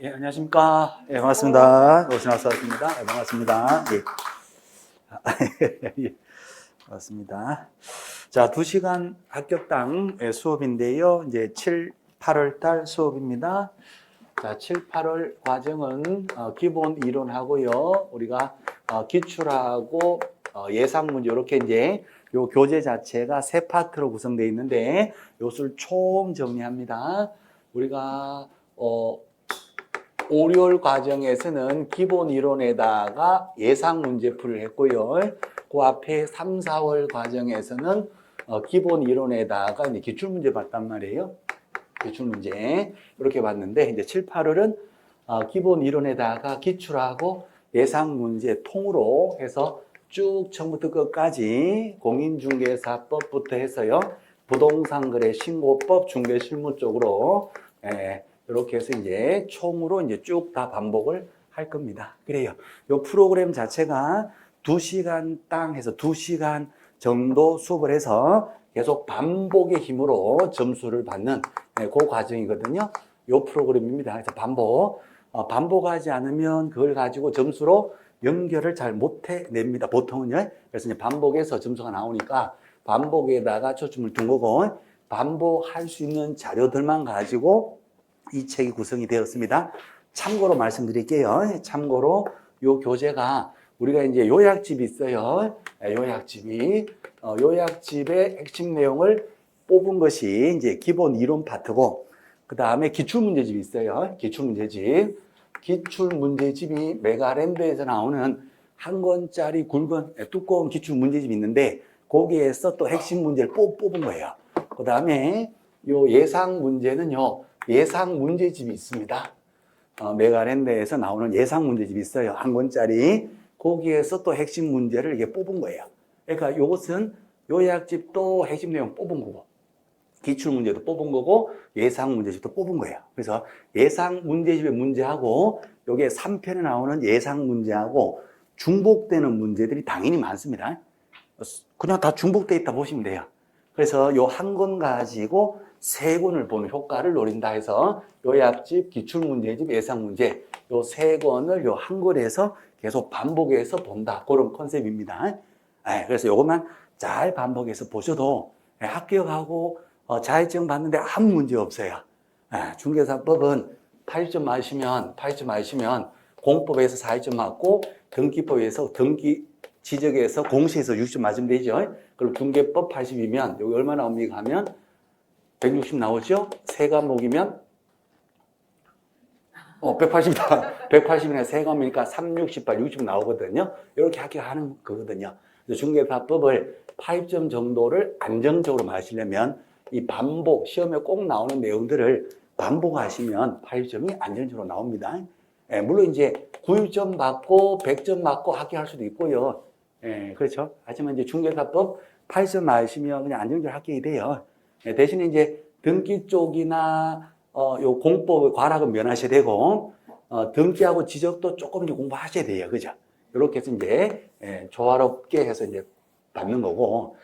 예, 안녕하십니까. 예, 반갑습니다. 오신아서 왔습니다. 예, 반갑습니다. 예. 예, 반갑습니다. 자, 2시간 합격당 수업인데요. 이제 7, 8월 달 수업입니다. 자, 7, 8월 과정은 기본 이론하고요. 우리가 기출하고 예상 문제 이렇게 이제 요 교재 자체가 세 파트로 구성되어 있는데 요것을 총 정리합니다. 우리가 5, 6월 과정에서는 기본 이론에다가 예상 문제풀이를 했고요. 그 앞에 3, 4월 과정에서는 기본 이론에다가 이제 기출문제 봤단 말이에요. 기출문제. 이렇게 봤는데, 이제 7, 8월은 기본 이론에다가 기출하고 예상 문제 통으로 해서 쭉 처음부터 끝까지 공인중개사법부터 해서요. 부동산 거래 신고법 중개실무 쪽으로, 이렇게 해서 이제 총으로 이제 쭉 다 반복을 할 겁니다. 그래요. 이 프로그램 자체가 2시간 땅 해서 2시간 정도 수업을 해서 계속 반복의 힘으로 점수를 받는 그 과정이거든요. 이 프로그램입니다. 그래서 반복하지 않으면 그걸 가지고 점수로 연결을 잘 못해 냅니다. 보통은요. 그래서 이제 반복해서 점수가 나오니까 반복에다가 초점을 둔 거고 반복할 수 있는 자료들만 가지고 이 책이 구성이 되었습니다. 참고로 말씀드릴게요. 참고로 요 교재가 우리가 이제 요약집이 있어요. 요약집의 핵심 내용을 뽑은 것이 이제 기본 이론 파트고, 그 다음에 기출문제집이 있어요. 기출문제집이 메가랜드에서 나오는 한 권짜리 굵은 두꺼운 기출문제집이 있는데, 거기에서 또 핵심 문제를 뽑은 거예요. 그 다음에 요 예상 문제는요, 예상 문제집이 있습니다. 메가랜드에서 나오는 예상 문제집이 있어요. 한 권짜리. 거기에서 또 핵심 문제를 이게 뽑은 거예요. 그러니까 이것은 요약집도 핵심 내용 뽑은 거고, 기출 문제도 뽑은 거고, 예상 문제집도 뽑은 거예요. 그래서 예상 문제집의 문제하고, 요게 3편에 나오는 예상 문제하고 중복되는 문제들이 당연히 많습니다. 그냥 다 중복되어 있다 보시면 돼요. 그래서 요 한 권 가지고 세 권을 보는 효과를 노린다 해서 요약집, 기출문제집, 예상문제 요 세 권을 요 한 권에서 계속 반복해서 본다. 그런 컨셉입니다. 그래서 요것만 잘 반복해서 보셔도 합격하고 자격증 받는데 아무 문제 없어요. 중개사법은 80점 맞으시면 공법에서 40점 맞고 등기법에서 등기 지적에서 공시에서 60점 맞으면 되죠. 그리고 중개법 80이면 여기 얼마 나옵니까 하면 160 나오죠? 세 과목이면 180이다. 180이나 세 과목이니까 3, 68, 60 나오거든요. 이렇게 합격하는 거거든요. 중개사법을 80점 정도를 안정적으로 마시려면 이 반복, 시험에 꼭 나오는 내용들을 반복하시면 80점이 안정적으로 나옵니다. 물론 이제 90점 맞고 100점 맞고 합격할 수도 있고요. 그렇죠. 하지만 이제 중개사법 80점 맞으시면 그냥 안정적으로 합격이 돼요. 대신에 이제 등기 쪽이나 요 공법 과락은 면하셔야 되고 등기하고 지적도 조금 이제 공부하셔야 돼요. 그죠? 이렇게 해서 이제 조화롭게 해서 이제 받는 거고.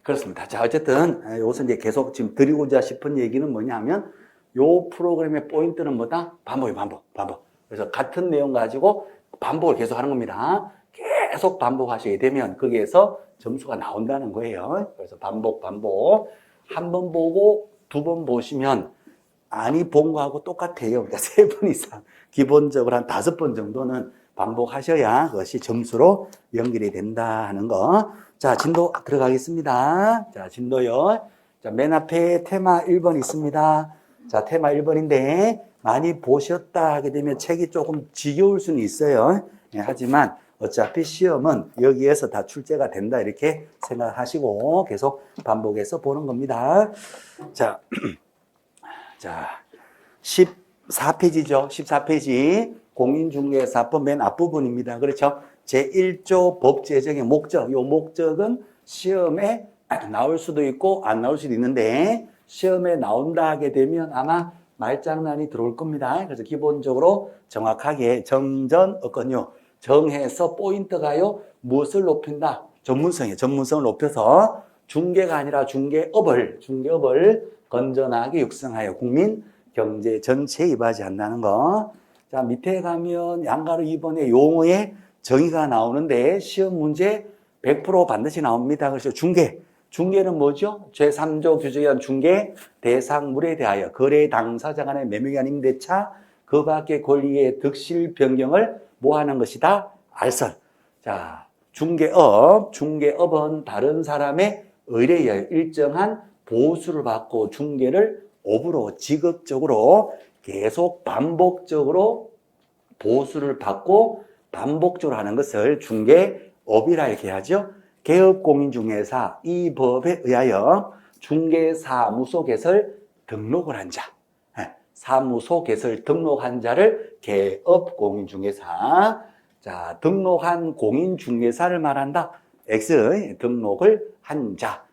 그렇습니다. 자, 어쨌든 여기서 이제 계속 지금 드리고자 싶은 얘기는 뭐냐면 요 프로그램의 포인트는 뭐다? 반복. 그래서 같은 내용 가지고 반복을 계속 하는 겁니다. 계속 반복하시게 되면 거기에서 점수가 나온다는 거예요. 그래서 반복. 한 번 보고 두 번 보시면 아니 본 거하고 똑같아요. 그러니까 3번 이상 기본적으로 한 5번 정도는 반복하셔야 그것이 점수로 연결이 된다 하는 거. 자, 진도 들어가겠습니다. 자, 진도요. 자, 맨 앞에 테마 1번 있습니다. 자, 테마 1번인데 많이 보셨다 하게 되면 책이 조금 지겨울 수는 있어요. 하지만 어차피 시험은 여기에서 다 출제가 된다 이렇게 생각하시고 계속 반복해서 보는 겁니다. 자, 14페이지죠. 14페이지 공인중개사법 맨 앞부분입니다. 그렇죠? 제1조 법 제정의 목적. 이 목적은 시험에 나올 수도 있고 안 나올 수도 있는데 시험에 나온다 하게 되면 아마 말장난이 들어올 겁니다. 그래서 기본적으로 정확하게 정전어건요. 정해서 포인트가요. 무엇을 높인다? 전문성이에요. 전문성을 높여서 중개가 아니라 중개업을 건전하게 육성하여 국민 경제 전체에 이바지한다는 거. 자, 밑에 가면 양가로 2번에 용어의 정의가 나오는데 시험 문제 100% 반드시 나옵니다. 그래서 중개. 중개는 뭐죠? 제3조 규정에 의한 중개, 대상물에 대하여 거래 당사자 간의 매매기한 임대차, 그 밖의 권리의 득실 변경을 뭐 하는 것이다? 알선. 자, 중개업은 다른 사람의 의뢰에 의하여 일정한 보수를 받고 중개를 업으로 지급적으로 계속 반복적으로 보수를 받고 반복적으로 하는 것을 중개업이라 이렇게 하죠. 개업공인중개사 이 법에 의하여 중개사무소 개설 등록을 한 자, 사무소 개설 등록한 자를 개업공인중개사. 자, 등록한 공인중개사를 말한다. X 등록을 한 자.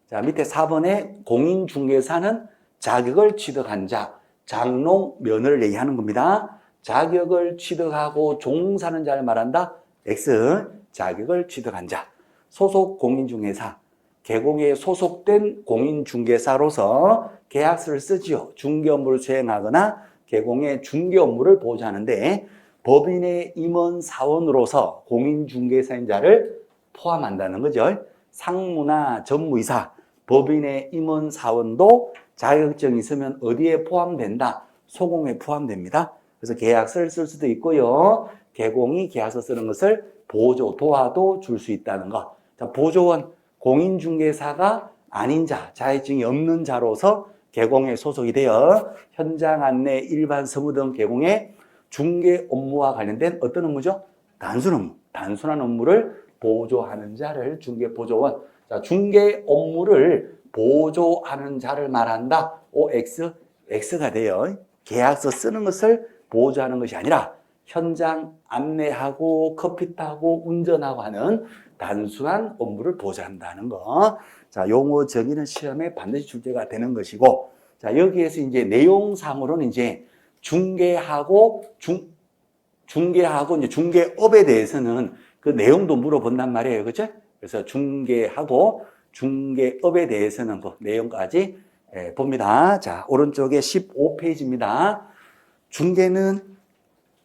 자, 밑에 4번에 공인중개사는 자격을 취득한 자, 장롱면허를 얘기하는 겁니다. 자격을 취득하고 종사하는 자를 말한다. X 자격을 취득한 자. 소속 공인중개사, 개공에 소속된 공인중개사로서 계약서를 쓰지요. 중개 업무를 수행하거나 개공의 중개 업무를 보좌하는데 법인의 임원 사원으로서 공인중개사인 자를 포함한다는 거죠. 상무나 전무이사, 법인의 임원 사원도 자격증이 있으면 어디에 포함된다? 소공에 포함됩니다. 그래서 계약서를 쓸 수도 있고요. 개공이 계약서 쓰는 것을 보조, 도와도 줄 수 있다는 것. 자, 보조원, 공인중개사가 아닌 자, 자격증이 없는 자로서 개공에 소속이 되어 현장 안내, 일반 서무 등 개공의 중개 업무와 관련된 어떤 업무죠? 단순 업무, 단순한 업무를 보조하는 자를 중개보조원. 자, 중개 업무를 보조하는 자를 말한다. OX, X가 돼요. 계약서 쓰는 것을 보조하는 것이 아니라 현장 안내하고 커피 타고 운전하고 하는 단순한 업무를 보조한다는 거. 자, 용어 정의는 시험에 반드시 출제가 되는 것이고, 자, 여기에서 이제 내용상으로는 이제 중개하고 이제 중개업에 대해서는 그 내용도 물어본단 말이에요. 그죠? 그래서 중개하고 중개업에 대해서는 그 내용까지 봅니다. 자, 오른쪽에 15페이지입니다. 중개는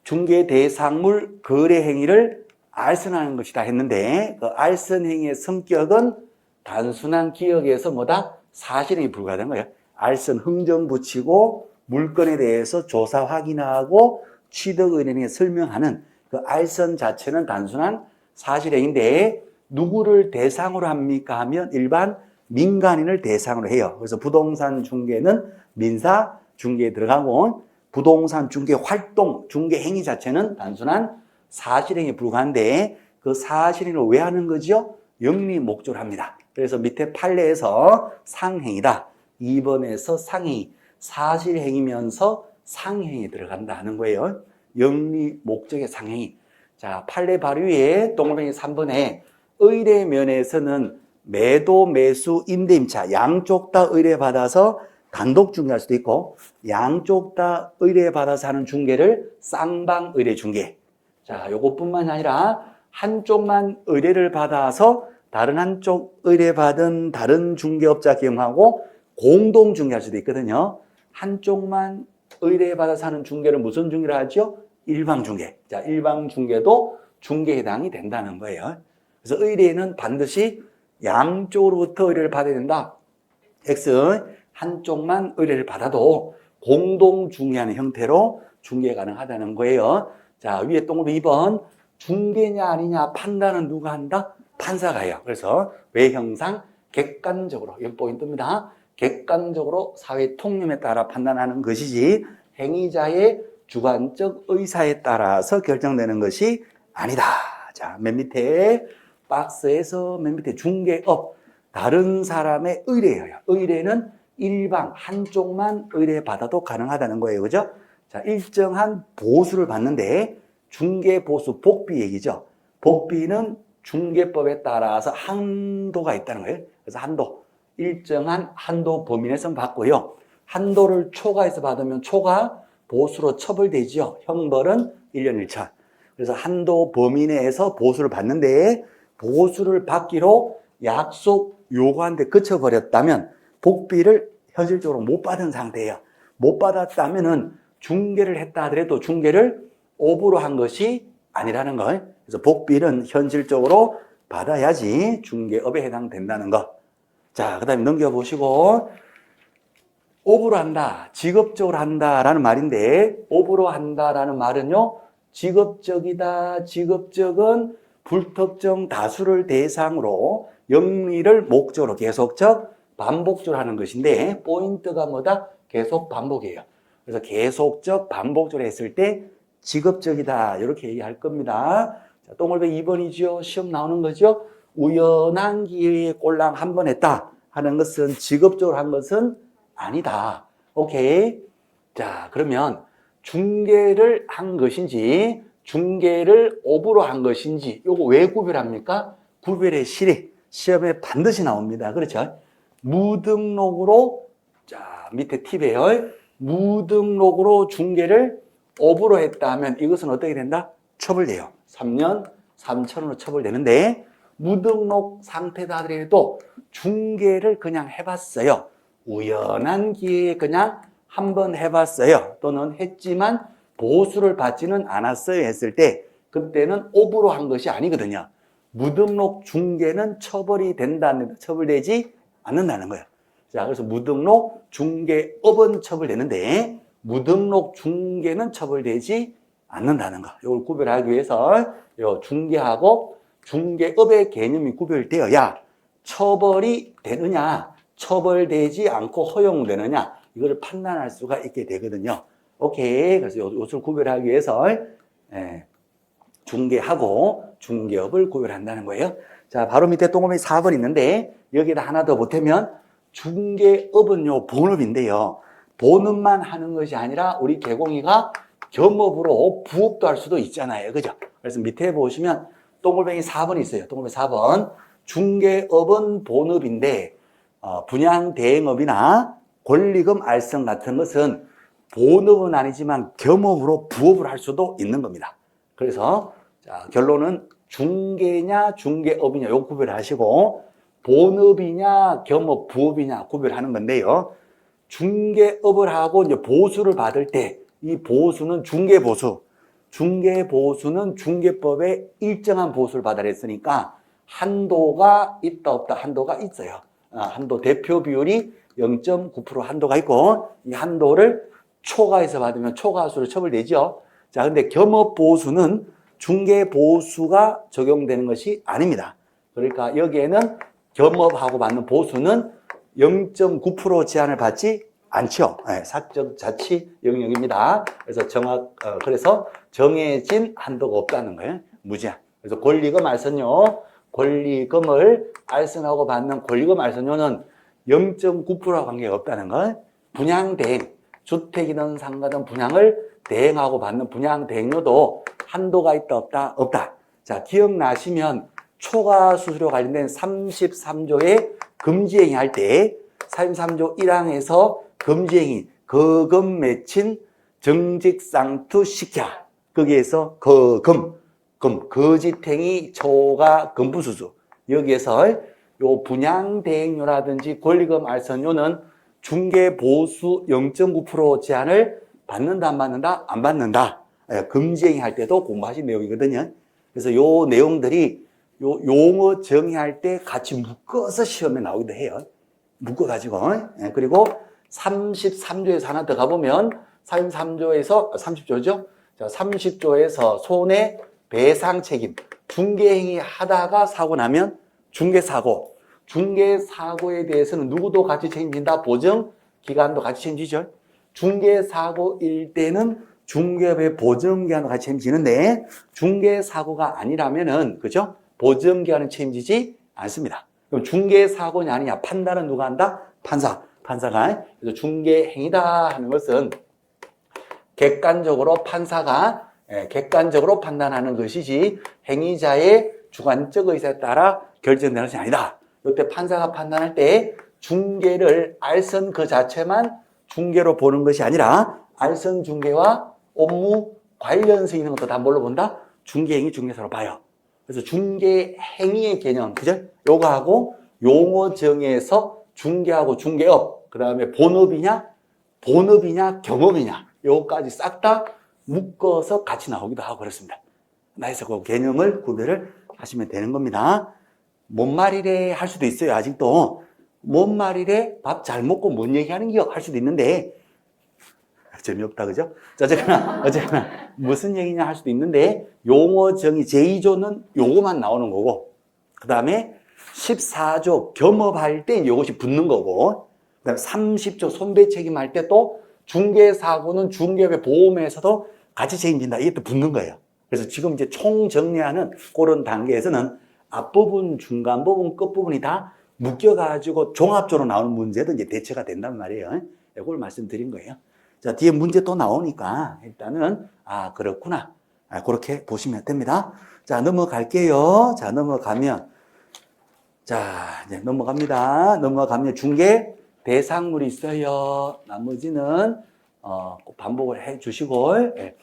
중개 대상물 거래 행위를 알선하는 것이다 했는데 그 알선 행위의 성격은 단순한 기억에서 뭐다? 사실에 불과하다는 거예요. 알선 흥정 붙이고 물건에 대해서 조사 확인하고 취득 의뢰인에게 설명하는 그 알선 자체는 단순한 사실행위인데 누구를 대상으로 합니까 하면 일반 민간인을 대상으로 해요. 그래서 부동산 중개는 민사 중개에 들어가고 부동산 중개 활동, 중개 행위 자체는 단순한 사실행위에 불과한데 그 사실행위를 왜 하는 거죠? 영리 목적으로 합니다. 그래서 밑에 판례에서 상행이다. 2번에서 상행이, 사실행위면서 상행에 들어간다는 거예요. 영리 목적의 상행이. 자, 판례 바로 위에 동그라미 3번에 의뢰면에서는 매도, 매수, 임대임차 양쪽 다 의뢰받아서 단독 중개할 수도 있고 양쪽 다 의뢰받아서 하는 중개를 쌍방 의뢰 중개. 자, 요것뿐만 아니라 한쪽만 의뢰를 받아서 다른 한쪽 의뢰받은 다른 중개업자 경험하고 공동 중개할 수도 있거든요. 한쪽만 의뢰받아서 하는 중개를 무슨 중개를 하죠? 일방 중개. 자, 일방 중개도 중개에 해당이 된다는 거예요. 그래서 의뢰는 반드시 양쪽으로부터 의뢰를 받아야 된다. X, 한쪽만 의뢰를 받아도 공동 중개하는 형태로 중개 가능하다는 거예요. 자, 위에 동그라미 2번. 중개냐 아니냐 판단은 누가 한다? 판사가 해요. 그래서 외형상 객관적으로, 이건 포인트입니다. 객관적으로 사회 통념에 따라 판단하는 것이지 행위자의 주관적 의사에 따라서 결정되는 것이 아니다. 자, 맨 밑에 박스에서 맨 밑에 중개업, 다른 사람의 의뢰예요. 의뢰는 일방, 한쪽만 의뢰받아도 가능하다는 거예요. 그죠? 자, 일정한 보수를 받는데 중개 보수 복비 얘기죠. 복비는 중개법에 따라서 한도가 있다는 거예요. 그래서 한도, 일정한 한도 범위 내에서 받고요. 한도를 초과해서 받으면 초과 보수로 처벌되죠. 형벌은 1년 1천. 그래서 한도 범위 내에서 보수를 받는데 보수를 받기로 약속 요구한 데 그쳐버렸다면 복비를 현실적으로 못 받은 상태예요. 못 받았다면은 중개를 했다 하더라도 중개를 오브로 한 것이 아니라는 거. 그래서 복비는 현실적으로 받아야지 중개업에 해당된다는 거. 자, 그 다음에 넘겨보시고, 오브로 한다, 직업적으로 한다라는 말인데, 오브로 한다라는 말은요, 직업적이다, 직업적은 불특정 다수를 대상으로 영리를 목적으로 계속적, 반복적으로 하는 것인데, 포인트가 뭐다? 계속 반복이에요. 그래서 계속적, 반복적으로 했을 때 직업적이다, 이렇게 얘기할 겁니다. 자, 동글뱅 2번이죠. 시험 나오는 거죠. 우연한 기회에 꼴랑 한 번 했다 하는 것은 직업적으로 한 것은 아니다. 오케이. 자, 그러면 중개를 한 것인지 중개를 오브로 한 것인지 요거 왜 구별합니까? 구별의 실이 시험에 반드시 나옵니다. 그렇죠? 무등록으로, 자, 밑에 팁이에요. 무등록으로 중개를 오브로 했다 하면 이것은 어떻게 된다? 처벌돼요. 3년 3천원으로 처벌되는데, 무등록 상태다 하더라도 중개를 그냥 해봤어요. 우연한 기회에 그냥 한번 해봤어요. 또는 했지만 보수를 받지는 않았어요 했을 때 그때는 오브로 한 것이 아니거든요. 무등록 중개는 처벌이 된다는, 처벌되지 않는다는 거예요. 자, 그래서 무등록 중개업은 처벌되는데 무등록 중개는 처벌되지 않는다는 거. 이걸 구별하기 위해서 요 중개하고 중개업의 개념이 구별되어야 처벌이 되느냐, 처벌되지 않고 허용되느냐, 이걸 판단할 수가 있게 되거든요. 오케이. 그래서 이것을 구별하기 위해서 중개하고 중개업을 구별한다는 거예요. 자, 바로 밑에 동그라미 4번 있는데 여기다 하나 더 보태면 중개업은요, 본업인데요. 본업만 하는 것이 아니라 우리 개공이가 겸업으로 부업도 할 수도 있잖아요. 그죠? 그래서 밑에 보시면 동글뱅이 4번 있어요. 동글뱅이 4번. 중개업은 본업인데 분양 대행업이나 권리금 알선 같은 것은 본업은 아니지만 겸업으로 부업을 할 수도 있는 겁니다. 그래서 자, 결론은 중개냐 중개업이냐 요 구별하시고 본업이냐 겸업 부업이냐 구별하는 건데요. 중개업을 하고 이제 보수를 받을 때 이 보수는 중개보수. 중개보수는 중개법에 일정한 보수를 받아야 했으니까 한도가 있다 없다 한도가 있어요. 한도 대표 비율이 0.9% 한도가 있고 이 한도를 초과해서 받으면 초과수로 처벌되죠. 자, 근데 겸업보수는 중개보수가 적용되는 것이 아닙니다. 그러니까 여기에는 겸업하고 받는 보수는 0.9% 제한을 받지 않죠. 네, 사적 자치 영역입니다. 그래서 그래서 정해진 한도가 없다는 거예요. 무제한. 그래서 권리금 알선료, 권리금을 알선하고 받는 권리금 알선료는 0.9%와 관계가 없다는 거. 분양 대행, 주택이든 상가든 분양을 대행하고 받는 분양 대행료도 한도가 있다 없다? 없다. 자, 기억나시면 초과 수수료 관련된 33조의 금지행위 할 때 33조 1항에서 금지행위, 거금 맺힌 정직상투 시켜. 거기에서 거짓행위 초과 금부수수. 여기에서 요 분양대행료라든지 권리금 알선료는 중개보수 0.9% 제한을 받는다, 안 받는다? 안 받는다. 금지행위 할 때도 공부하신 내용이거든요. 그래서 요 내용들이 요 용어 정의할 때 같이 묶어서 시험에 나오기도 해요. 묶어가지고. 그리고 33조에서 하나 더 가보면 33조에서 30조죠. 자, 30조에서 손해배상 책임. 중개행위 하다가 사고 나면 중개사고. 중개사고에 대해서는 누구도 같이 책임진다. 보증기관도 같이 책임지죠. 중개사고일 때는 중개업의 보증기관도 같이 책임지는데 중개사고가 아니라면은, 그죠? 보증기관은 책임지지 않습니다. 그럼 중개사고냐 아니냐 판단은 누가 한다? 판사가. 그래서 중개행위다 하는 것은 객관적으로 판사가 객관적으로 판단하는 것이지 행위자의 주관적 의사에 따라 결정되는 것이 아니다. 이때 판사가 판단할 때 중개를 알선 그 자체만 중개로 보는 것이 아니라 알선 중개와 업무 관련성 있는 것도 다 뭘로 본다? 중개행위 중개사로 봐요. 그래서 중개행위의 개념, 그죠? 요거하고 용어 정의에서 중개하고 중개업, 그 다음에 본업이냐 본업이냐 경험이냐 요거까지 싹 다 묶어서 같이 나오기도 하고 그렇습니다. 그래서 그 개념을 구별을 하시면 되는 겁니다. 뭔 말이래 할 수도 있어요. 아직도 뭔 말이래 밥 잘 먹고 뭔 얘기하는 기억 할 수도 있는데 재미없다 그죠? 어쨌거나 무슨 얘기냐 할 수도 있는데 용어 정의 제2조는 요거만 나오는 거고 그 다음에 14조 겸업할 때 요것이 붙는 거고 그 다음에 30조 손배 책임할 때 또 중개사고는 중개업의 보험에서도 같이 책임진다. 이게 또 붙는 거예요. 그래서 지금 이제 총 정리하는 그런 단계에서는 앞부분, 중간 부분, 끝부분이 다 묶여가지고 종합적으로 나오는 문제도 이제 대처가 된단 말이에요. 이걸 말씀드린 거예요. 자, 뒤에 문제 또 나오니까 일단은, 그렇구나. 그렇게 보시면 됩니다. 자, 넘어갈게요. 자, 넘어가면, 이제 넘어가면 중개 대상물이 있어요. 나머지는, 꼭 반복을 해 주시고, 예.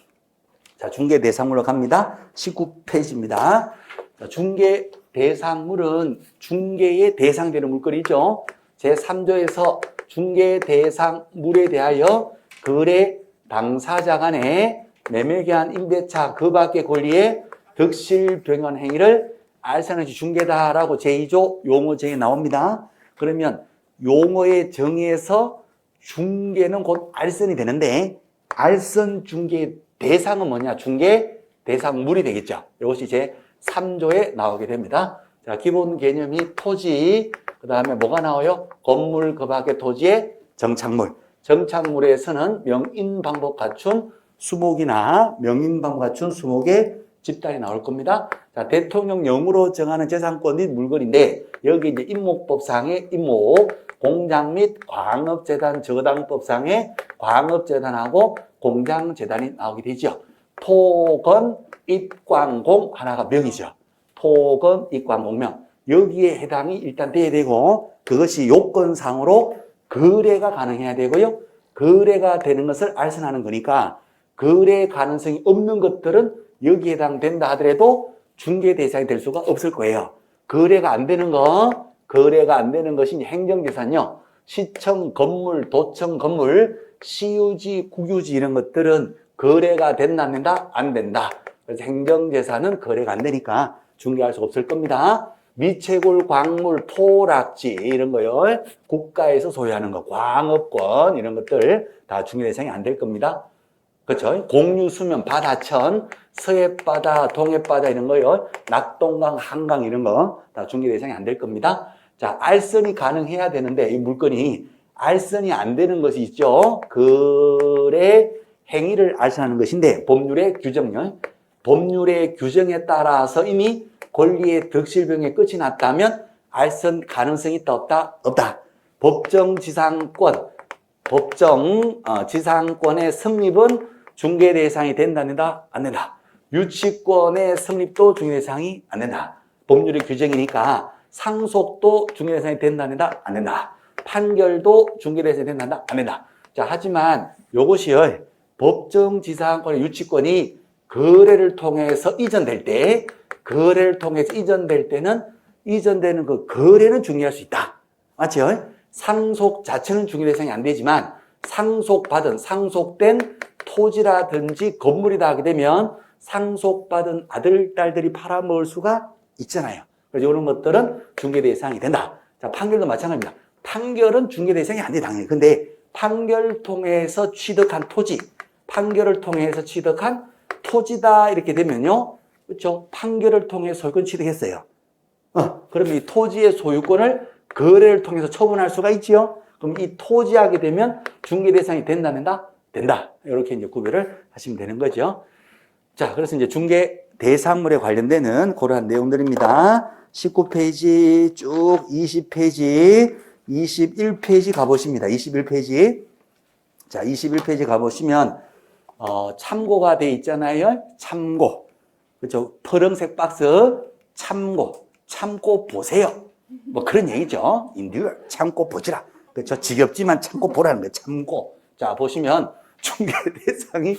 자, 중개 대상물로 갑니다. 19페이지입니다. 자, 중개 대상물은 중개의 대상되는 물건이죠. 제3조에서 중개 대상물에 대하여 거래 당사자 간의 매매계한 임대차 그 밖의 권리의 득실 병현 행위를 알선한 것이 중개다라고 제2조 용어 정의 나옵니다. 그러면 용어의 정의에서 중개는 곧 알선이 되는데 알선 중개의 대상은 뭐냐? 중개 대상물이 되겠죠. 이것이 제 3조에 나오게 됩니다. 자, 기본 개념이 토지, 그 다음에 뭐가 나와요? 건물 그 밖의 토지의 정착물. 정착물에서는 명인방법 갖춘 수목이나 명인방법 갖춘 수목의 집단이 나올 겁니다. 자, 대통령령으로 정하는 재산권 및 물건인데 여기 이제 임목법상의 임목, 공장 및 광업재단 저당법상의 광업재단하고 공장재단이 나오게 되죠. 토건, 입광공 하나가 명이죠. 토건, 입광공 명. 여기에 해당이 일단 돼야 되고 그것이 요건상으로 거래가 가능해야 되고요. 거래가 되는 것을 알선하는 거니까 거래 가능성이 없는 것들은 여기에 해당된다 하더라도 중개 대상이 될 수가 없을 거예요. 거래가 안 되는 것이 행정재산요. 시청 건물, 도청 건물, 시유지, 국유지 이런 것들은 거래가 된다, 안 된다? 안 된다. 그래서 행정재산은 거래가 안 되니까 중개할 수 없을 겁니다. 미채굴, 광물, 토락지 이런 거요. 국가에서 소유하는 거, 광업권 이런 것들 다 중개 대상이 안 될 겁니다. 그렇죠? 공유, 수면, 바다천, 서해바다, 동해바다 이런 거요. 낙동강, 한강 이런 거 다 중개 대상이 안 될 겁니다. 자, 알선이 가능해야 되는데 이 물건이 알선이 안 되는 것이 있죠. 거래 행위를 알선하는 것인데 법률의 규정요. 법률의 규정에 따라서 이미 권리의 득실병의 끝이 났다면 알선 가능성이 있다 없다? 없다. 법정지상권의 성립은 중개 대상이 된다 안 된다? 안 된다. 유치권의 성립도 중개 대상이 안 된다. 법률의 규정이니까 상속도 중개 대상이 된다 안 된다? 안 된다. 판결도 중개 대상이 된다 안 된다? 안 된다. 자, 하지만 요것이요. 법정지상권의 유치권이 거래를 통해서 이전될 때는 이전되는 그 거래는 중개할 수 있다. 맞죠? 상속 자체는 중개 대상이 안 되지만 상속된 토지라든지 건물이다 하게 되면 상속받은 아들, 딸들이 팔아먹을 수가 있잖아요. 그래서 이런 것들은 중개 대상이 된다. 자, 판결도 마찬가지입니다. 판결은 중개 대상이 안 돼, 당연히. 근데 판결을 통해서 취득한 토지, 판결을 통해서 취득한 토지다 이렇게 되면요. 그렇죠? 판결을 통해서 소유권 취득했어요. 그러면 이 토지의 소유권을 거래를 통해서 처분할 수가 있지요. 그럼 이 토지하게 되면 중개 대상이 된다, 된다? 된다. 이렇게 이제 구별을 하시면 되는 거죠. 자, 그래서 이제 중개 대상물에 관련되는 그러한 내용들입니다. 19페이지 쭉 20페이지, 21페이지 가보십니다. 21페이지. 자, 21페이지 가보시면, 참고가 돼 있잖아요. 참고. 그렇죠. 푸른색 박스, 참고 보세요. 뭐 그런 얘기죠. endure, 참고 보지라. 그렇죠. 지겹지만 참고 보라는 거예요. 참고. 자, 보시면 중개 대상이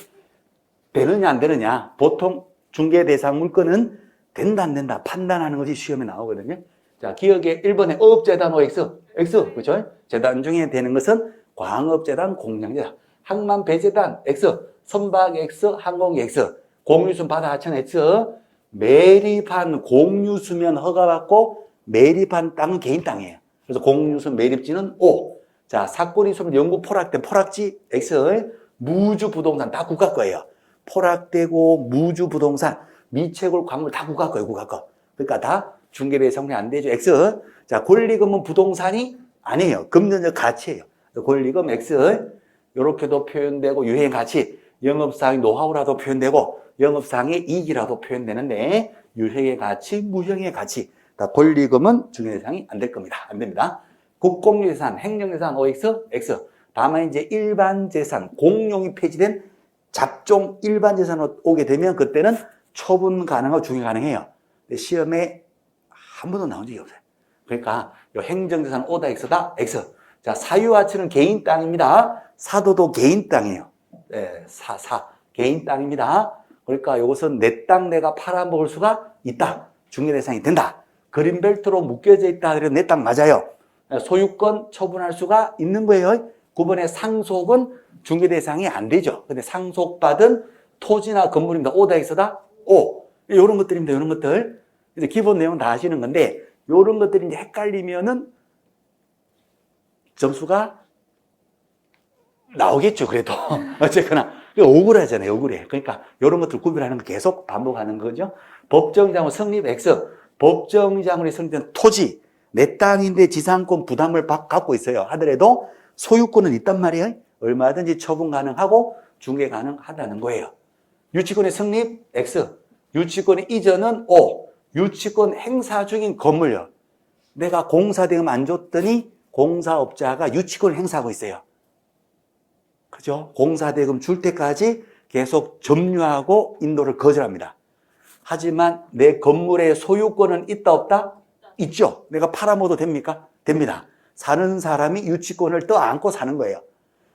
되느냐 안 되느냐. 보통 중개 대상 물건은 된다 안 된다 판단하는 것이 시험에 나오거든요. 자, 기억에 1번에 어업재단 OX, 그렇죠? 재단 중에 되는 것은 광업재단, 공양재단, 항만배재단 X, 선박 X, 항공 X, 공유수면 바다 하천 X, 매립한 공유수면 허가받고 매립한 땅은 개인 땅이에요. 그래서 공유수면 매립지는 O. 자, 사건이 있으면 영구 포락된 포락지 X, 무주부동산 다 국가 거예요. 포락되고 무주부동산, 미채굴 광물 다 국가 거예요, 국가 거. 그러니까 다 중개 대상이 안 되죠. X. 자, 권리금은 부동산이 아니에요. 금전적 가치예요. 권리금 X. 요렇게도 표현되고 유행 가치, 영업사항의 노하우라도 표현되고 영업사항의 이익이라도 표현되는데 유형의 가치, 무형의 가치. 다 권리금은 중개 대상이 안 될 겁니다. 안 됩니다. 국공유재산, 행정재산 OX, X. 다만 이제 일반 재산, 공용이 폐지된 잡종 일반 재산으로 오게 되면 그때는 처분 가능하고 중개 가능해요. 근데 시험에 한 번도 나온 적이 없어요. 그러니까 요 행정재산 O다 X다 X. 자, 사유화치는 개인 땅입니다. 사도도 개인 땅이에요. 네, 개인 땅입니다. 그러니까 이것은 내 땅 내가 팔아먹을 수가 있다. 중개 대상이 된다. 그린벨트로 묶여져 있다 하더라도 내 땅 맞아요. 소유권 처분할 수가 있는 거예요. 9번의 상속은 중개 대상이 안 되죠. 근데 상속받은 토지나 건물입니다. O다 X다 O. 이런 것들입니다. 이런 것들. 이제 기본 내용 다 아시는 건데 이런 것들이 이제 헷갈리면은 점수가 나오겠죠. 그래도 어쨌거나 억울하잖아요. 억울해. 그러니까 이런 것들 구별하는 거 계속 반복하는 거죠. 법정장으로 성립 X. 법정장으로 성립된 토지 내 땅인데 지상권 부담을 갖고 있어요. 하더라도 소유권은 있단 말이에요. 얼마든지 처분 가능하고 중개 가능하다는 거예요. 유치권의 성립 X. 유치권의 이전은 O. 유치권 행사 중인 건물요. 내가 공사대금 안 줬더니 공사업자가 유치권을 행사하고 있어요. 그죠? 공사대금 줄 때까지 계속 점유하고 인도를 거절합니다. 하지만 내 건물의 소유권은 있다 없다? 있죠. 내가 팔아먹어도 됩니까? 됩니다. 사는 사람이 유치권을 떠안고 사는 거예요.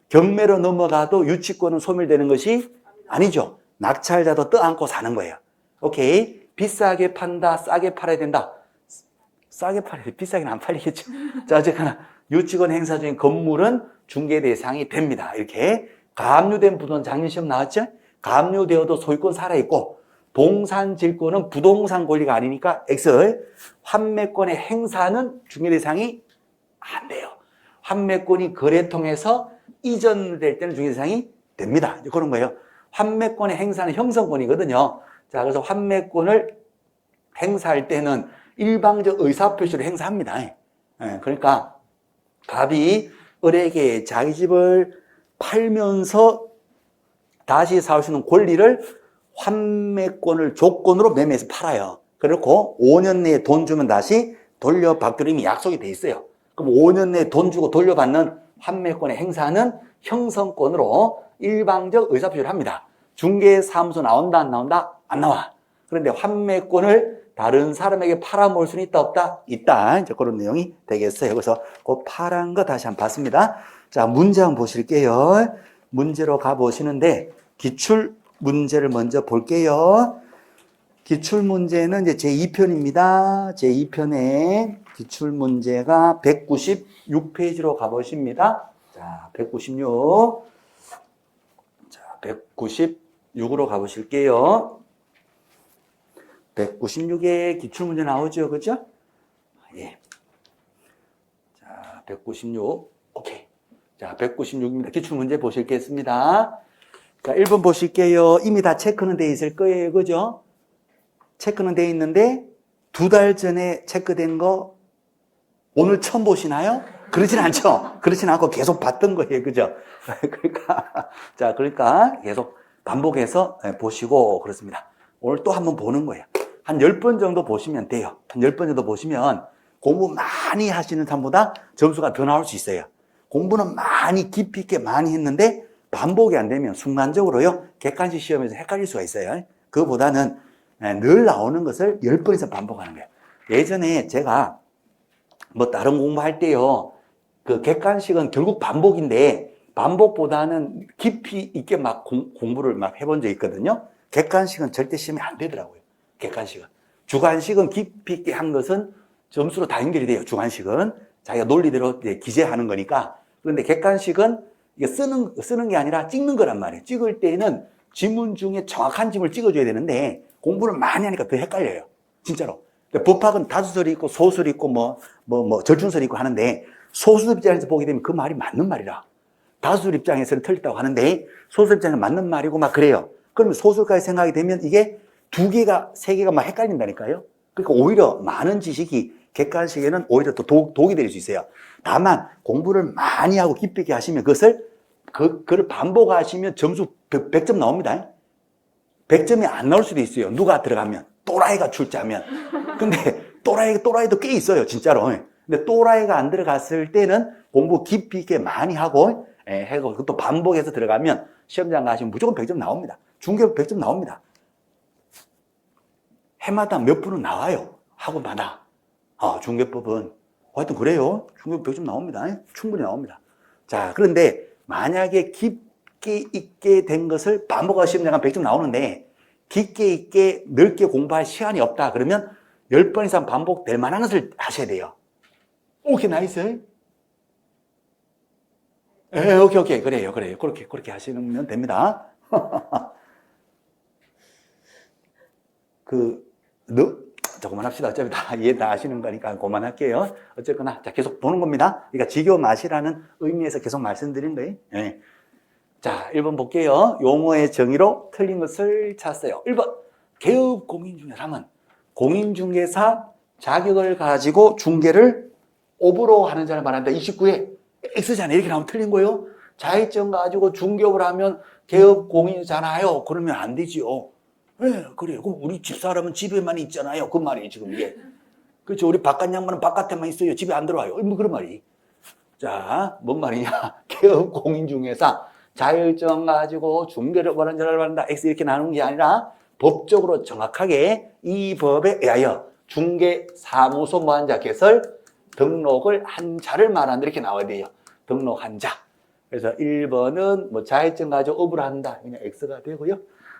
경매로 넘어가도 유치권은 소멸되는 것이 아니죠. 낙찰자도 떠안고 사는 거예요. 오케이. 비싸게 판다, 싸게 팔아야 된다. 싸게 팔아야 돼. 비싸게는 안 팔리겠죠. 자, 어쨌거나 유치권 행사 중인 건물은 중개 대상이 됩니다. 이렇게 가압류된 부동산 작년 시험 나왔죠? 가압류되어도 소유권 살아있고 동산질권은 부동산 권리가 아니니까 X. 환매권의 행사는 중개 대상이 안 돼요. 환매권이 거래 통해서 이전될 때는 중개 대상이 됩니다. 그런 거예요. 환매권의 행사는 형성권이거든요. 자, 그래서 환매권을 행사할 때는 일방적 의사표시를 행사합니다. 그러니까 갑이 을에게 자기 집을 팔면서 다시 사올 수 있는 권리를 환매권을 조건으로 매매해서 팔아요. 그렇고 5년 내에 돈 주면 다시 돌려받기로 이미 약속이 돼 있어요. 그럼 5년 내에 돈 주고 돌려받는 환매권의 행사는 형성권으로 일방적 의사표시를 합니다. 중개사무소 나온다 안 나온다? 안 나와. 그런데 환매권을 다른 사람에게 팔아먹을 수는 있다 없다? 있다. 이제 그런 내용이 되겠어요. 그래서 그 파란 거 다시 한번 봤습니다. 자, 문제 한번 보실게요. 문제로 가보시는데 기출 문제를 먼저 볼게요. 기출 문제는 이제 제2편입니다. 제2편에 기출 문제가 196페이지로 가보십니다. 자, 196. 자, 196으로 가보실게요. 196에 기출문제 나오죠. 그죠? 예. 자, 196. 오케이. 자, 196입니다. 기출문제 보실겠습니다. 자, 1번 보실게요. 이미 다 체크는 돼 있을 거예요. 그죠? 체크는 돼 있는데 2달 전에 체크된 거 오늘 처음 보시나요? 그러진 않죠. 그렇진 않고 계속 봤던 거예요. 그죠? 그러니까 계속 반복해서 보시고 그렇습니다. 오늘 또 한번 보는 거예요. 한 10번 정도 보시면 돼요. 한 10번 정도 보시면 공부 많이 하시는 사람보다 점수가 더 나올 수 있어요. 공부는 많이 깊이 있게 많이 했는데 반복이 안 되면 순간적으로요, 객관식 시험에서 헷갈릴 수가 있어요. 그거보다는 늘 나오는 것을 10번 이상 반복하는 거예요. 예전에 제가 뭐 다른 공부할 때요, 그 객관식은 결국 반복인데 반복보다는 깊이 있게 막 공부를 막 해본 적이 있거든요. 객관식은 절대 시험이 안 되더라고요. 객관식은. 주관식은 깊이 있게 한 것은 점수로 다 연결이 돼요. 주관식은 자기가 논리대로 이제 기재하는 거니까 그런데 객관식은 이게 쓰는 게 아니라 찍는 거란 말이에요. 찍을 때는 지문 중에 정확한 지문을 찍어줘야 되는데 공부를 많이 하니까 더 헷갈려요. 진짜로. 법학은 다수설이 있고 소설이 있고 절충설이 있고 하는데 소수 입장에서 보게 되면 그 말이 맞는 말이라. 다수설 입장에서는 틀렸다고 하는데 소수 입장에서는 맞는 말이고 막 그래요. 그러면 소설까지 생각이 되면 이게 두 개가, 세 개가 막 헷갈린다니까요. 그러니까 오히려 많은 지식이 객관식에는 오히려 더 독이 될 수 있어요. 다만 공부를 많이 하고 깊이 있게 하시면 그걸 반복하시면 점수 100점 나옵니다. 100점이 안 나올 수도 있어요. 누가 들어가면. 또라이가 출제하면. 근데 또라이도 꽤 있어요. 진짜로. 근데 또라이가 안 들어갔을 때는 공부 깊이 있게 많이 하고 또 반복해서 들어가면 시험장 가시면 무조건 100점 나옵니다. 중개법 100점 나옵니다. 해마다 몇 분은 나와요. 학원마다. 중개법은. 하여튼 그래요. 중개법 100점 나옵니다. 충분히 나옵니다. 자, 그런데 만약에 깊게 있게 된 것을 반복하고 시험장 가면 100점 나오는데 깊게 있게 넓게 공부할 시간이 없다. 그러면 10번 이상 반복될 만한 것을 하셔야 돼요. 오케이, 나이스. 오케이. 그래요. 그렇게 하시면 됩니다. 조금만 합시다. 어차피 다 이해 다 하시는 거니까 그만할게요. 어쨌거나, 자, 계속 보는 겁니다. 그러니까 지교 마시라는 의미에서 계속 말씀드린 거예요. 네. 자, 1번 볼게요. 용어의 정의로 틀린 것을 찾았어요. 1번. 개업 공인중개사는 공인중개사 자격을 가지고 중개를 업으로 하는 자를 말한다. 29에 X잖아요. 이렇게 나오면 틀린 거예요. 자격증 가지고 중개업을 하면 개업 공인이잖아요. 그러면 안 되지요. 네, 그래요. 그럼 우리 집사람은 집에만 있잖아요. 그 말이에요, 지금 이게. 그렇죠. 우리 바깥 양반은 바깥에만 있어요. 집에 안 들어와요. 뭐 그런 말이. 자, 뭔 말이냐. 개업 공인중개사 자격증 가지고 중개를 하는 자를 말한다. X 이렇게 나누는 게 아니라 법적으로 정확하게 이 법에 의하여 중개사무소 뭐한 자 개설 등록을 한 자를 말한다. 이렇게 나와야 돼요. 등록한 자. 그래서 1번은 뭐 자격증 가지고 업을 한다. 그냥 X가 되고요.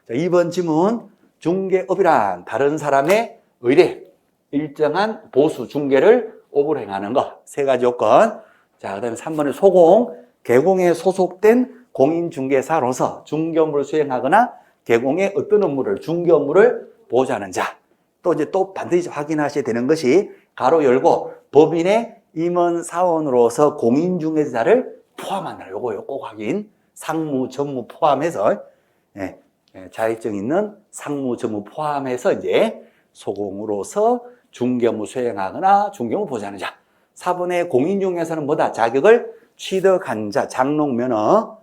자, 2번 지문. 중개업이란 다른 사람의 의뢰, 일정한 보수, 중개를 업으로 행하는 것. 세 가지 요건. 자, 그 다음에 3번은 소공. 개공에 소속된 공인중개사로서 중개 업무를 수행하거나 개공의 어떤 업무를, 중개 업무를 보좌하는 자. 또 반드시 확인하셔야 되는 것이 가로 열고 법인의 임원 사원으로서 공인중개사를 포함한다. 요거 꼭 확인. 상무, 전무 포함해서 자격증 있는 상무, 전무 포함해서 이제 소공으로서 중개 업무 수행하거나 중개 업무 보좌하는 자. 4번의 공인중개사는 뭐다? 자격을 취득한 자, 장롱면허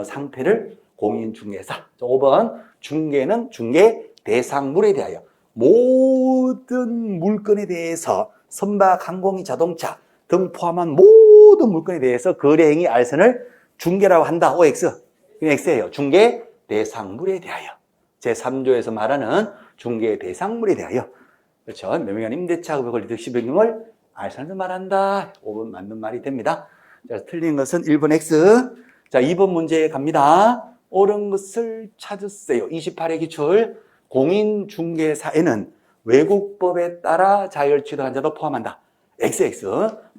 상태를 공인중개사. 5번 중개는 중개 대상물에 대하여 모든 물건에 대해서 선박, 항공기, 자동차 등 포함한 모든 물건에 대해서 거래행위 알선을 중개라고 한다. OX. 그냥 X예요. 중개 대상물에 대하여. 제3조에서 말하는 중개 대상물에 대하여. 그렇죠. 매매관 임대차 급여 권리 득실 변경을 알선을 말한다. 5번 맞는 말이 됩니다. 자, 틀린 것은 1번 X. 자, 2번 문제 갑니다. 옳은 것을 찾으세요. 28회 기출. 공인중개사에는 외국법에 따라 자격을 취득한 자도 포함한다. XX.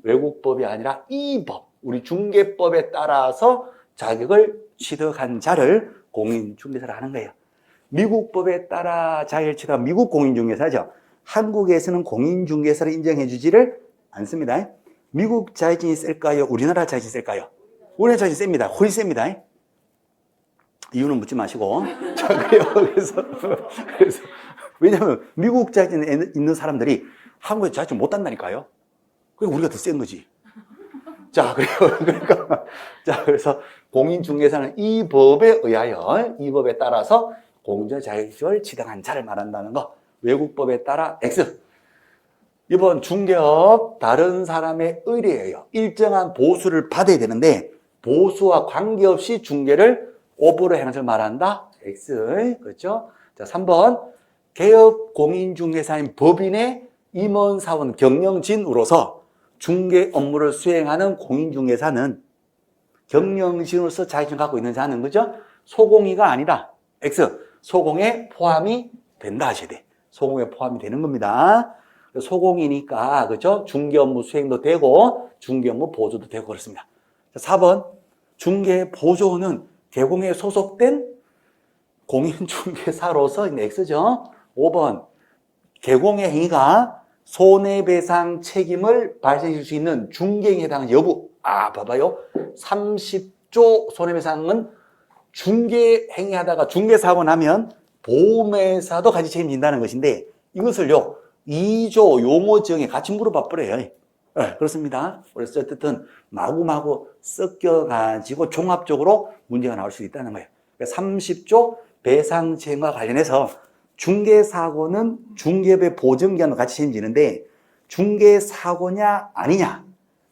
외국법이 아니라 이 법, 우리 중개법에 따라서 자격을 취득한 자를 공인중개사라 하는 거예요. 미국법에 따라 자격을 취득한 미국 공인중개사죠. 한국에서는 공인중개사를 인정해 주지를 않습니다. 미국 자격증이 셀까요? 우리나라 자격증이 셀까요? 우리나라 자격증이 셉니다. 훨씬 셉니다. 이유는 묻지 마시고. 자, 그래서 왜냐면 미국 자격증 있는 사람들이 한국에 자격증 못 딴다니까요. 그러니까 우리가 더 센 거지. 자, 그래서 공인중개사는 이 법에 의하여, 이 법에 따라서 공인중개사 자격증을 취득한 자를 말한다는 거. 외국법에 따라 X. 이번 중개업 다른 사람의 의뢰예요. 일정한 보수를 받아야 되는데 보수와 관계없이 중개를 업으로 행하는 것을 말한다. X. 그렇죠? 자, 3번. 개업 공인중개사인 법인의 임원사원 경영진으로서 중개 업무를 수행하는 공인중개사는 경영진으로서 자격증을 갖고 있는 자는 그죠? 소공이가 아니라 X. 소공에 포함이 된다 하셔야 돼. 소공에 포함이 되는 겁니다. 소공이니까 그죠? 중개 업무 수행도 되고 중개 업무 보조도 되고 그렇습니다. 4번 중개보조는 개공에 소속된 공인중개사로서 X죠. 5번 개공의 행위가 손해배상 책임을 발생시킬 수 있는 중개행위에 해당하는 여부. 봐봐요. 30조 손해배상은 중개행위하다가 중개사고 나면 보험회사도 같이 책임진다는 것인데 이것을요 2조 용어 지형에 같이 물어봐 버려요. 네, 그렇습니다. 그래서 어쨌든 마구마구 섞여가지고 종합적으로 문제가 나올 수 있다는 거예요. 30조 배상책임과 관련해서 중개사고는 중개업의 보증기관과 같이 책임지는데 중개사고냐 아니냐,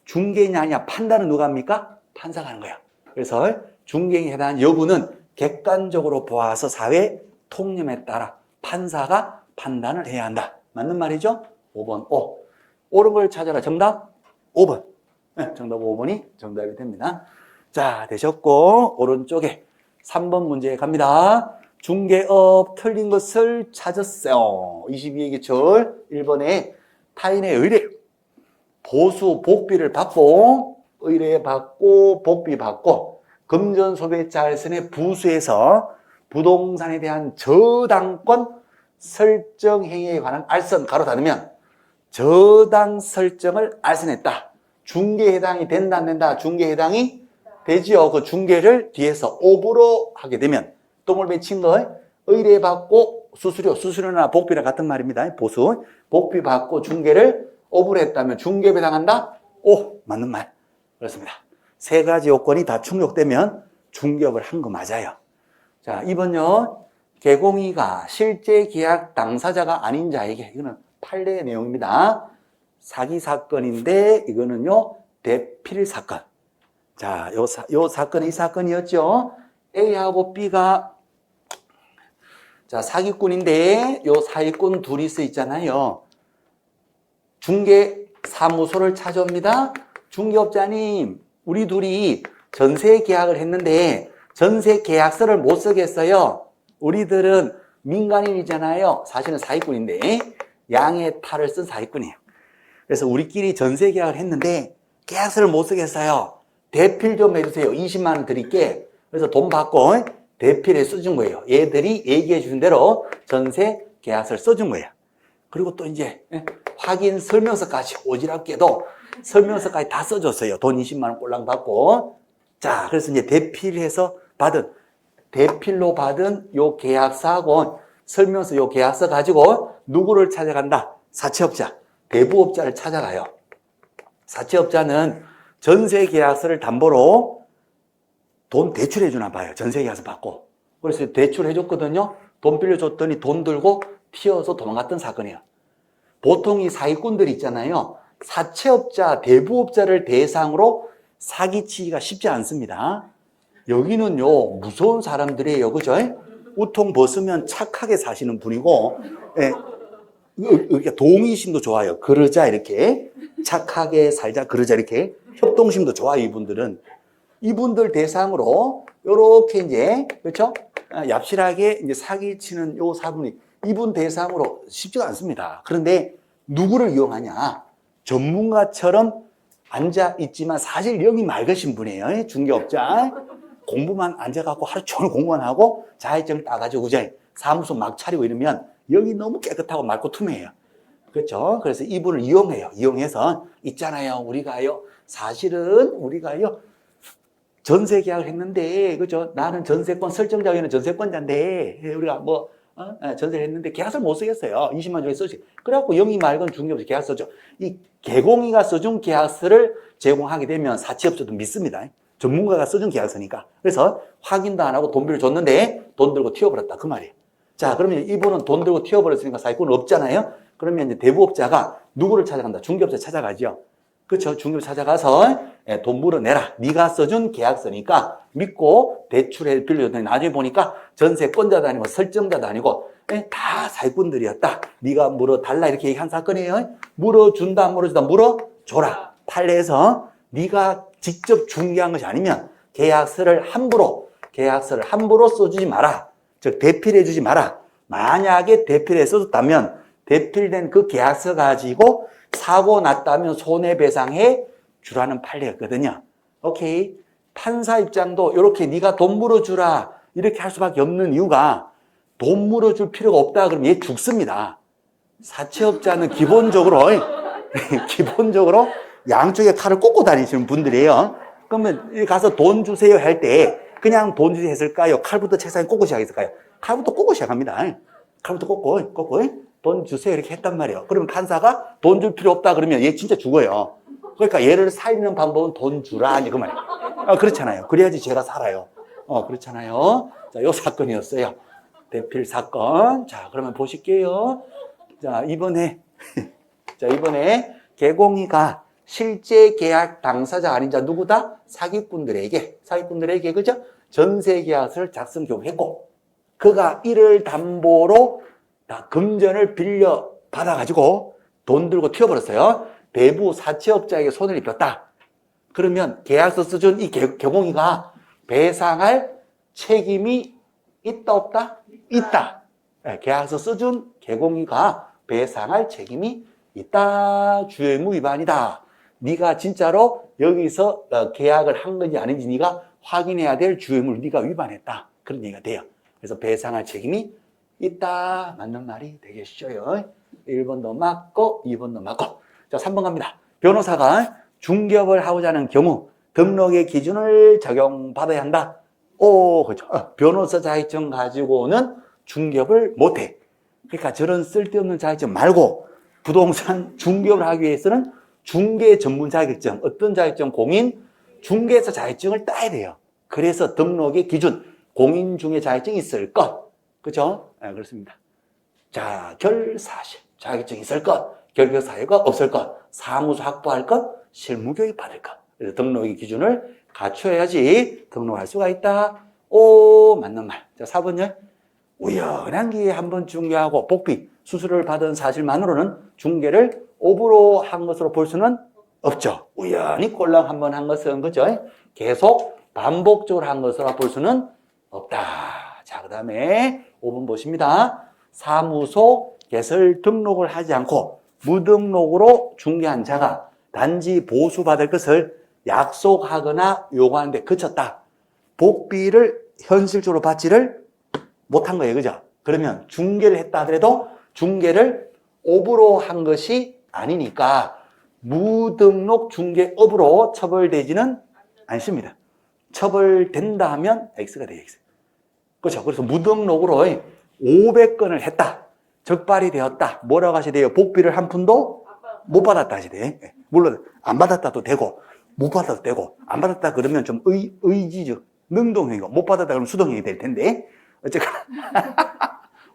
중개냐 아니냐 판단은 누가 합니까? 판사가 하는 거예요. 그래서 중개행위에 해당한 여부는 객관적으로 보아서 사회 통념에 따라 판사가 판단을 해야 한다. 맞는 말이죠? 5번 O. 옳은 걸 찾아라. 정답 5번. 네, 정답 5번이 정답이 됩니다. 자, 되셨고 오른쪽에 3번 문제 갑니다. 중개업 틀린 것을 찾았어요. 22의 기출 1번에 타인의 의뢰, 보수 복비를 받고 의뢰받고 복비 받고 금전소비자 알선의 부수에서 부동산에 대한 저당권 설정 행위에 관한 알선 가로 닫으면 저당 설정을 알선했다. 중개에 해당이 된다 안 된다? 중개에 해당이 되지요. 그 중개를 뒤에서 오브로 하게 되면 똥을 맺힌 거 의뢰받고 수수료나 복비랑 같은 말입니다. 보수 복비 받고 중개를 오브로 했다면 중개에 해당한다? 오, 맞는 말. 그렇습니다. 세 가지 요건이 다 충족되면 중개업을 한 거 맞아요. 자, 2번요. 개공이가 실제 계약 당사자가 아닌 자에게, 이거는 판례의 내용입니다. 사기 사건인데 이거는요 대필 사건. 자, 요 사건은 이 사건이었죠. A하고 B가 자 사기꾼인데 요 사기꾼 둘이서 있잖아요. 중개 사무소를 찾아옵니다. 중개업자님, 우리 둘이 전세 계약을 했는데 전세 계약서를 못 쓰겠어요. 우리들은 민간인이잖아요. 사실은 사기꾼인데 양의 탈을 쓴 사기꾼이에요. 그래서 우리끼리 전세 계약을 했는데 계약서를 못 쓰겠어요. 대필 좀 해주세요. 20만 원 드릴게. 그래서 돈 받고 대필에 써준 거예요. 얘들이 얘기해 주신 대로 전세 계약서를 써준 거예요. 그리고 또 이제 확인 설명서까지 오지랖게도 설명서까지 다 써줬어요. 돈 20만 원 꼴랑 받고. 자, 그래서 이제 대필로 받은 요 계약서하고 설명서 요 계약서 가지고 누구를 찾아간다? 사채업자, 대부업자를 찾아가요. 사채업자는 전세 계약서를 담보로 돈 대출해 주나 봐요. 전세 계약서 받고. 그래서 대출해 줬거든요. 돈 빌려줬더니 돈 들고 튀어서 도망갔던 사건이에요. 보통 이 사기꾼들이 있잖아요. 사채업자, 대부업자를 대상으로 사기치기가 쉽지 않습니다. 여기는요, 무서운 사람들이에요. 그죠? 우통 벗으면 착하게 사시는 분이고, 예, 그러니까 동의심도 좋아요. 그러자, 이렇게. 착하게 살자, 그러자, 이렇게. 협동심도 좋아요, 이분들은. 이분들 대상으로, 요렇게 이제, 그렇죠? 얍실하게 이제 사기치는 요 사분이, 이분 대상으로 쉽지가 않습니다. 그런데 누구를 이용하냐? 전문가처럼 앉아있지만 사실 영이 맑으신 분이에요. 중개업자. 공부만 앉아갖고 하루 종일 공부만 하고 자격증 따가지고 그죠? 사무소 막 차리고 이러면 영이 너무 깨끗하고 맑고 투명해요. 그렇죠? 그래서 이분을 이용해요. 이용해서 있잖아요. 사실은 우리가요 전세 계약을 했는데 그죠? 나는 전세권 설정자에는 전세권자인데 우리가 전세를 했는데 계약서를 못 쓰겠어요. 20만 주에 써지. 그래갖고 영이 맑은 중개업자 계약서 써죠. 이 개공이가 써준 계약서를 제공하게 되면 사채업자도 믿습니다. 전문가가 써준 계약서니까. 그래서 확인도 안 하고 돈 빌려줬는데 돈 들고 튀어버렸다. 그 말이에요. 자, 그러면 이분은 돈 들고 튀어버렸으니까 사기꾼은 없잖아요. 그러면 이제 대부업자가 누구를 찾아간다? 중개업자 찾아가죠. 그렇죠? 중개업자 찾아가서 돈 물어내라. 네가 써준 계약서니까 믿고 대출해 빌려줬더니 나중에 보니까 전세권자도 아니고 설정자도 아니고 다 사기꾼들이었다. 네가 물어달라 이렇게 얘기한 사건이에요. 물어준다 물어주다 물어줘라. 판례에서 네가 직접 중개한 것이 아니면 계약서를 함부로 써주지 마라. 즉 대필해 주지 마라. 만약에 대필해 써줬다면 대필된 그 계약서 가지고 사고 났다면 손해배상해 주라는 판례였거든요. 오케이. 판사 입장도 이렇게 네가 돈 물어주라 이렇게 할 수밖에 없는 이유가 돈 물어줄 필요가 없다 그러면 얘 죽습니다. 사채업자는 기본적으로 기본적으로 양쪽에 칼을 꽂고 다니시는 분들이에요. 그러면 가서 돈 주세요 할 때 그냥 돈 주세요 했을까요? 칼부터 책상에 꽂고 시작했을까요? 칼부터 꽂고 시작합니다. 칼부터 꽂고 돈 주세요 이렇게 했단 말이에요. 그러면 판사가 돈 줄 필요 없다 그러면 얘 진짜 죽어요. 그러니까 얘를 살리는 방법은 돈 주라 그 말이에요. 그렇잖아요. 그래야지 제가 살아요. 그렇잖아요. 자, 요 사건이었어요. 대필 사건. 자, 그러면 보실게요. 자, 이번에 개공이가 실제 계약 당사자 아닌 자 누구다? 사기꾼들에게, 그죠? 전세 계약서를 작성 교부했고, 그가 이를 담보로 금전을 빌려 받아가지고 돈 들고 튀어버렸어요. 대부 사채업자에게 손을 입혔다. 그러면 계약서 써준 이 개공이가 배상할 책임이 있다, 없다? 있다. 계약서 써준 개공이가 배상할 책임이 있다. 주의무 위반이다. 네가 진짜로 여기서 계약을 한 건지 아닌지 네가 확인해야 될 주의무를 네가 위반했다. 그런 얘기가 돼요. 그래서 배상할 책임이 있다. 맞는 말이 되겠어요. 1번도 맞고 2번도 맞고. 자, 3번 갑니다. 변호사가 중개업을 하고자 하는 경우 등록의 기준을 적용받아야 한다. 그렇죠. 변호사 자격증 가지고는 중개업을 못해. 그러니까 저런 쓸데없는 자격증 말고 부동산 중개업을 하기 위해서는 중개 전문 자격증, 어떤 자격증? 공인 중개사 자격증을 따야 돼요. 그래서 등록의 기준, 공인중개 자격증이 있을 것. 그렇죠? 그렇습니다. 자, 결사실 자격증이 있을 것, 결격 사유가 없을 것, 사무소 확보할 것, 실무교육 받을 것. 그래서 등록의 기준을 갖춰야지 등록할 수가 있다. 맞는 말. 자, 4번요. 우연한 기회에 한번 중개하고 복비, 수수료를 받은 사실만으로는 중개를 오브로 한 것으로 볼 수는 없죠. 우연히 꼴랑 한번 한 것은, 그죠? 계속 반복적으로 한 것으로 볼 수는 없다. 자, 그 다음에 5번 보십니다. 사무소 개설 등록을 하지 않고 무등록으로 중개한 자가 단지 보수받을 것을 약속하거나 요구하는데 그쳤다. 복비를 현실적으로 받지를 못한 거예요. 그죠? 그러면 중개를 했다 하더라도 중개를 오브로 한 것이 아니니까 무등록 중개업으로 처벌되지는 않습니다. 처벌된다 하면 X가 돼요. X. 그렇죠? 그래서 무등록으로 500건을 했다. 적발이 되었다. 뭐라고 하셔야 돼요? 복비를 한 푼도 못 받았다 하셔야 돼요. 물론 안 받았다도 되고 못 받아도 되고 안 받았다 그러면 좀 의지적 능동형이고 못 받았다 그러면 수동형이 될 텐데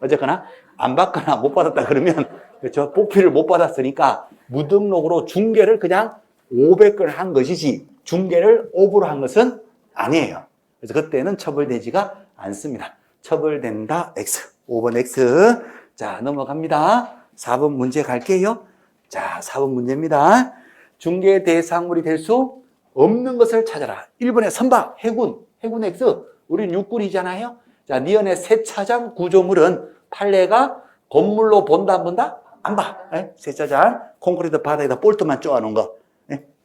어쨌거나 안 받거나 못 받았다 그러면 그렇죠? 복비를 못 받았으니까 무등록으로 중개를 그냥 500건을 한 것이지 중개를 오브로 한 것은 아니에요. 그래서 그때는 처벌되지가 않습니다. 처벌된다 X. 5번 X. 자, 넘어갑니다. 4번 문제 갈게요. 자, 4번 문제입니다. 중개 대상물이 될 수 없는 것을 찾아라. 1번에 선박, 해군 X. 우린 육군이잖아요. 자, 니은의 세차장 구조물은 판례가 건물로 본다, 안 본다? 안 봐. 세차장, 콘크리트 바닥에다 볼트만 쪼아놓은 거.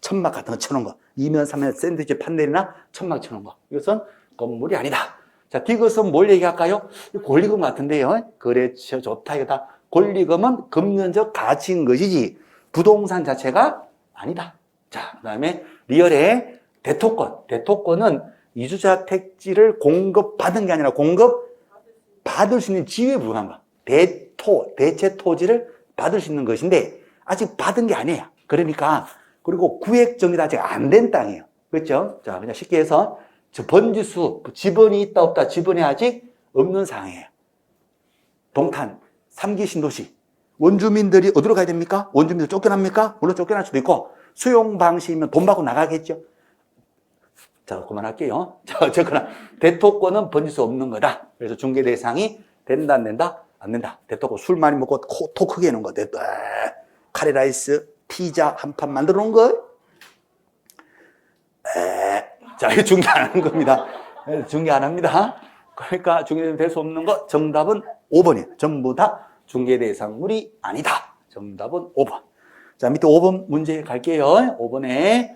천막 같은 거 쳐놓은 거. 2면, 3면 샌드위치 판넬이나 천막 쳐놓은 거. 이것은 건물이 아니다. 자, 디귿은 뭘 얘기할까요? 권리금 같은데요. 그렇죠. 좋다. 이거 다. 권리금은 금전적 가치인 것이지 부동산 자체가 아니다. 자, 그 다음에 리얼의 대토권. 대토권은 이주자 택지를 공급받은 게 아니라 공급받을 수 있는 지위에 불과한 거. 대체 토지를 받을 수 있는 것인데 아직 받은 게 아니에요. 그러니까 그리고 구획 정리도 아직 안 된 땅이에요. 그렇죠? 자, 그냥 쉽게 해서 번지수, 지번이 있다 없다, 지번이 아직 없는 상황이에요. 동탄, 3기 신도시. 원주민들이 어디로 가야 됩니까? 원주민들 쫓겨납니까? 물론 쫓겨날 수도 있고 수용 방식이면 돈 받고 나가겠죠. 자, 그만할게요. 자, 어쨌거나 대토권은 번질 수 없는 거다. 그래서 중개 대상이 된다, 안 된다? 안 된다. 대토권 술 많이 먹고 토 크게 해놓은 거. 카레라이스, 피자 한 판 만들어 놓은 거. 자, 이거 중개 안 하는 겁니다. 중개 안 합니다. 그러니까 중개 될 수 없는 거 정답은 5번이에요. 전부 다 중개 대상물이 아니다. 정답은 5번. 자, 밑에 5번 문제 갈게요. 5번에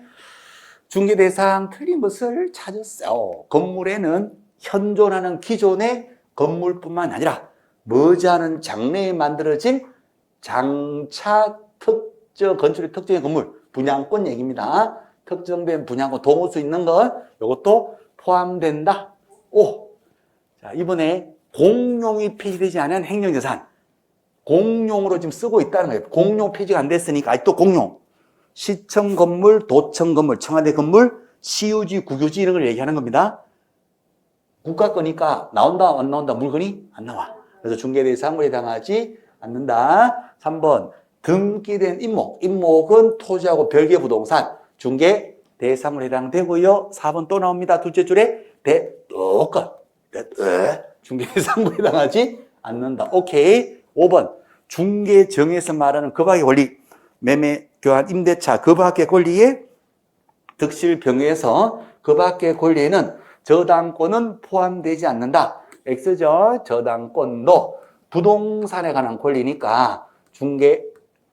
중개 대상 틀린 것을 찾았어요. 건물에는 현존하는 기존의 건물뿐만 아니라 머지않은 장래에 만들어진 장차 건축의 특정의 건물, 분양권 얘기입니다. 특정된 분양권, 동호수 있는 것, 이것도 포함된다. 오. 자, 이번에 공용이 폐지되지 않은 행정재산. 공용으로 지금 쓰고 있다는 거예요. 공용 폐지가 안 됐으니까, 또 공용. 시청 건물, 도청 건물, 청와대 건물, 시유지, 국유지 이런 걸 얘기하는 겁니다. 국가 거니까 나온다, 안 나온다, 물건이 안 나와. 그래서 중개대상에 해당하지 않는다. 3번, 등기된 임목. 임목은 토지하고 별개 부동산. 중개 대상으로 해당되고요. 4번 또 나옵니다. 둘째 줄에 똑같. 중개 대상으로 해당하지 않는다. 오케이. 5번 중개정에서 말하는 그 밖의 권리. 매매, 교환, 임대차 그 밖의 권리에 득실 병에서 그 밖의 권리에는 저당권은 포함되지 않는다. X죠. 저당권도 부동산에 관한 권리니까 중개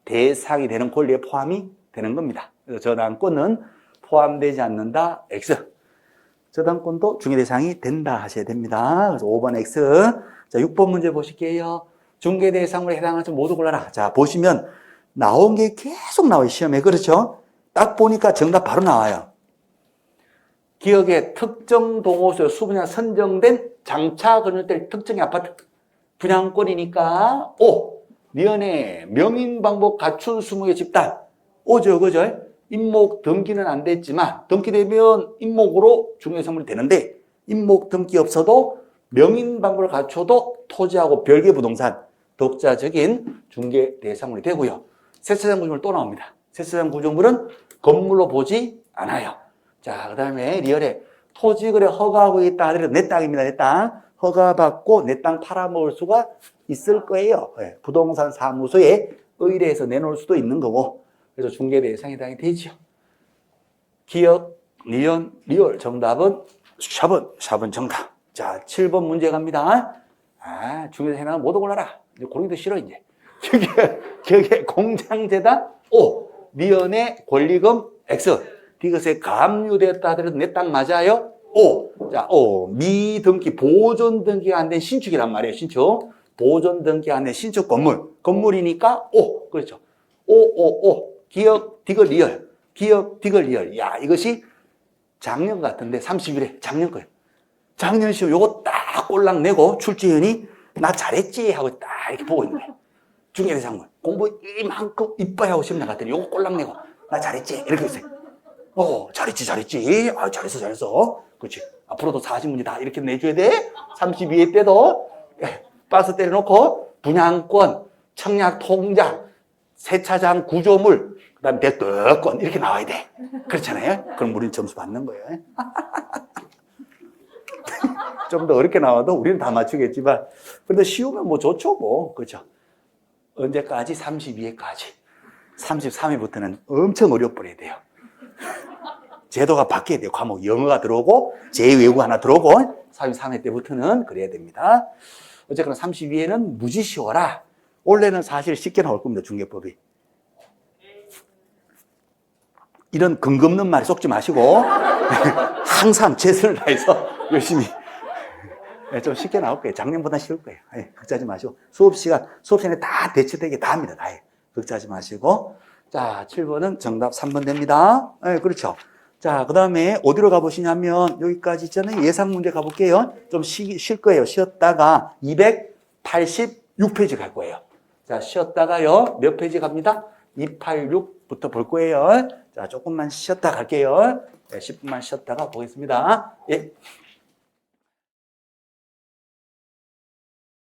대상이 되는 권리에 포함이 되는 겁니다. 그래서 저당권은 포함되지 않는다. X. 저당권도 중개 대상이 된다 하셔야 됩니다. 그래서 5번 X. 자, 6번 문제 보실게요. 중개 대상으로 해당하는 점 모두 골라라. 자, 보시면 나온 게 계속 나와요. 시험에. 그렇죠? 딱 보니까 정답 바로 나와요. 기억에 특정 동호수에 수분양 선정된 장차 건설될 특정의 아파트. 분양권이니까 O. 미연에 명인 방법 갖춘 20개 집단. O죠, 그죠? 임목 등기는 안 됐지만 등기되면 임목으로 중개선물이 되는데 임목 등기 없어도 명인 방법을 갖춰도 토지하고 별개 부동산 독자적인 중개 대상물이 되고요. 세차장 구조물 또 나옵니다. 세차장 구조물은 건물로 보지 않아요. 자, 그 다음에 리얼에 토지거래 허가하고 있다 하더라도 내 땅입니다. 내 땅. 허가받고 내 땅 팔아먹을 수가 있을 거예요. 네, 부동산 사무소에 의뢰해서 내놓을 수도 있는 거고. 그래서 중개 대상에 해당이 되죠. 기억, 리언, 리얼 정답은 샵은 정답. 자, 7번 문제 갑니다. 아, 중개 대상에 모두 골라라. 이제 고르기도 싫어, 이제. 기억에 공장재단 O. 리언의 권리금 X. 디귿에 감유되었다 하더라도 내 땅 맞아요? O. 자, O. 미등기, 보존 등기가 안 된 신축이란 말이에요, 신축. 보존 등기가 안 된 신축 건물. 건물이니까 O. 그렇죠. O. 기억, 디귿, 리얼. 기억, 디귿, 리얼. 야, 이것이 작년 같은데, 30일에 작년 거예요. 작년 시험 요거 딱 꼴랑 내고 출제위원이 나 잘했지 하고 딱 이렇게 보고 있는 거예요. 중개대상물. 공부 이만큼 이빠이 하고 시험 나갔더니 요거 꼴랑 내고 나 잘했지 이렇게 있어요. 잘했지. 아, 잘했어. 그렇지. 앞으로도 40문제 다 이렇게 내줘야 돼. 32회 때도 빠스 때려놓고 분양권, 청약 통장, 세차장 구조물, 그 다음에 대특권 이렇게 나와야 돼. 그렇잖아요. 그럼 우리는 점수 받는 거예요. 좀 더 어렵게 나와도 우리는 다 맞추겠지만 그래도 쉬우면 뭐 좋죠 뭐. 그렇죠. 언제까지? 32회까지. 33회부터는 엄청 어려워버려야 돼요. 제도가 바뀌어야 돼요. 과목 영어가 들어오고 제2외국어 하나 들어오고 33회 때부터는 그래야 됩니다. 어쨌거나 32회는 무지 쉬워라. 원래는 사실 쉽게 나올 겁니다. 중개법이. 이런 근거 없는 말에 속지 마시고 항상 최선을 다해서 열심히 좀 쉽게 나올 거예요. 작년보다 쉬울 거예요. 걱정하지 마시고 수업 시간에 다 대처되게 다 합니다. 다 해요. 걱정하지 마시고. 자, 7번은 정답 3번 됩니다. 그렇죠. 자, 그 다음에 어디로 가보시냐면 여기까지 있잖아요. 예상 문제 가볼게요. 좀 쉴 거예요. 쉬었다가 286페이지 갈 거예요. 자, 쉬었다가요. 몇 페이지 갑니다? 286부터 볼 거예요. 자, 조금만 쉬었다 갈게요. 10분만 쉬었다가 보겠습니다. 예.